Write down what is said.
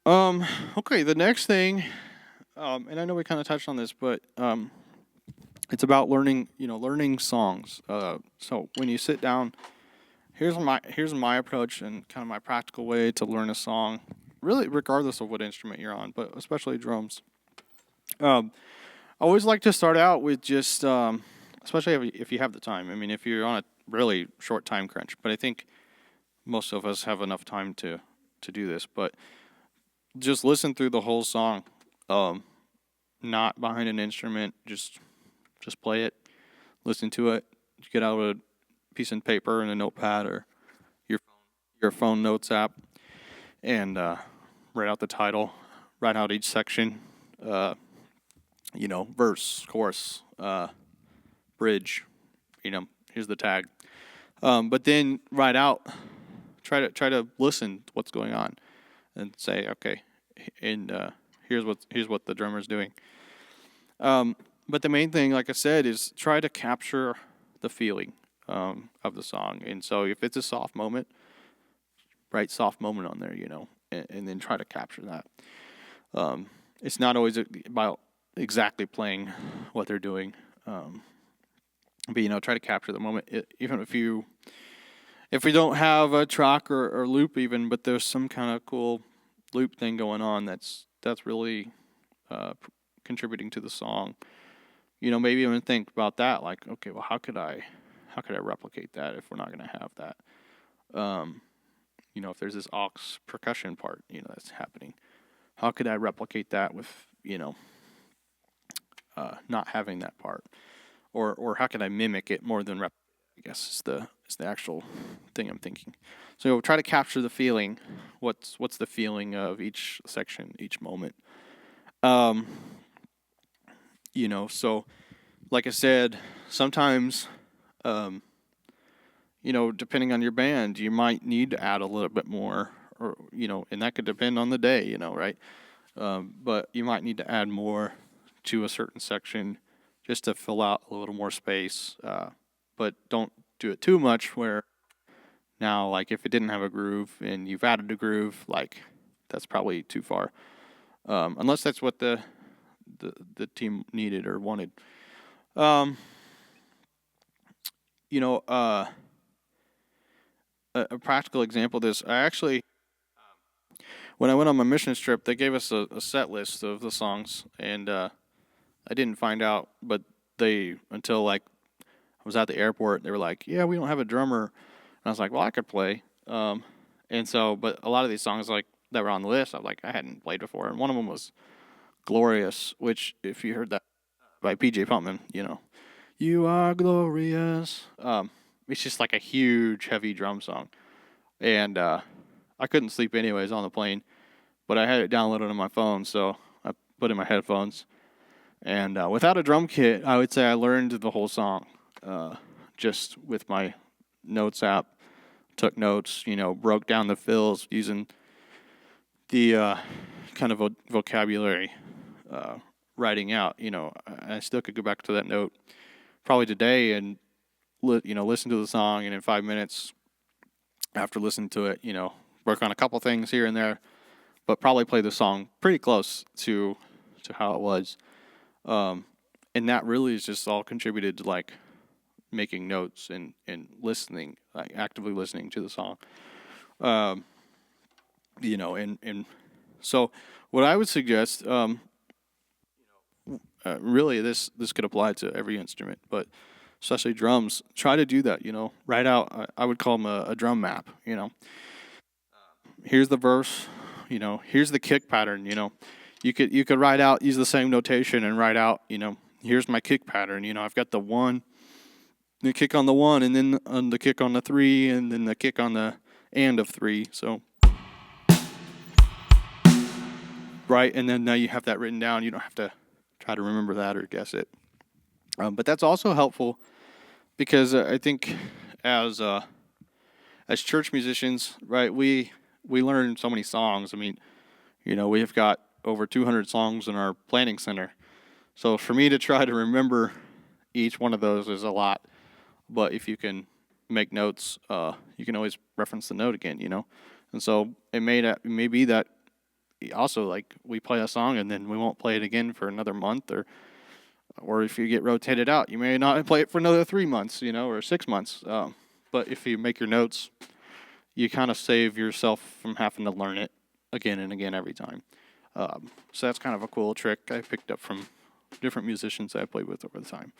Um, okay, the next thing, and I know we kind of touched on this, but it's about learning, learning songs. So when you sit down, here's my approach and kind of my practical way to learn a song, really regardless of what instrument you're on, but especially drums. Um, I always like to start out with just, especially if you have the time. I mean, if you're on a really short time crunch, but I think most of us have enough time to do this. But just listen through the whole song, um, not behind an instrument. Just play it, listen to it. Get out a piece of paper and a notepad or your your phone notes app, and write out the title, write out each section. Uh, verse, chorus, bridge. Here's the tag. But then write out. Try to listen to what's going on, and say, okay, and here's what the drummer's doing. But the main thing, like I said, is try to capture the feeling of the song. And so if it's a soft moment, write soft moment on there, and then try to capture that. It's not always about exactly playing what they're doing, but try to capture the moment. Even if we don't have a track or loop, even, but there's some kind of cool loop thing going on that's really uh, contributing to the song. Maybe even think about that. Like, okay, well, how could I replicate that if we're not going to have that? Um, if there's this aux percussion part, that's happening, how could I replicate that with not having that part, or how could I mimic it more than rep? I guess is the actual thing I'm thinking. So try to capture the feeling. What's the feeling of each section, each moment? Um, so like I said, sometimes depending on your band, you might need to add a little bit more, or and that could depend on the day, right? But you might need to add more to a certain section just to fill out a little more space. But don't do it too much where now, like if it didn't have a groove and you've added a groove, like that's probably too far. Unless that's what the team needed or wanted. Um, you know, uh, a practical example of this, I actually, when I went on my mission trip, they gave us a set list of the songs, and I didn't find out, but until like I was at the airport, they were like, "Yeah, we don't have a drummer," and I was like, "Well, I could play." And so, but a lot of these songs like that were on the list, I hadn't played before, and one of them was "Glorious," which if you heard that by PJ Pumpman, "You Are Glorious." It's just like a huge, heavy drum song, and I couldn't sleep anyways on the plane, but I had it downloaded on my phone, so I put in my headphones. And without a drum kit, I would say I learned the whole song just with my notes app. Took notes, broke down the fills using the kind of vocabulary writing out. I still could go back to that note probably today and listen to the song, and in 5 minutes after listening to it, work on a couple things here and there, but probably play the song pretty close to how it was. Um, and that really is just all contributed to like making notes and listening, like actively listening to the song. Um, and so what I would suggest, really this could apply to every instrument, but especially drums. Try to do that. Write out. I would call them a drum map. Here's the verse. Here's the kick pattern. You could write out, use the same notation and write out. Here's my kick pattern. I've got the one, the kick on the one, and then on the kick on the three, and then the kick on the and of three. So right, and then now you have that written down. You don't have to try to remember that or guess it. But that's also helpful because I think as as church musicians, right, we learn so many songs. I mean, we've got over 200 songs in our planning center. So for me to try to remember each one of those is a lot. But if you can make notes, you can always reference the note again. And so it may be that also, like, we play a song and then we won't play it again for another month, or if you get rotated out, you may not play it for another 3 months, or 6 months. But if you make your notes, you kind of save yourself from having to learn it again and again every time. So that's kind of a cool trick I picked up from different musicians that I played with over the time.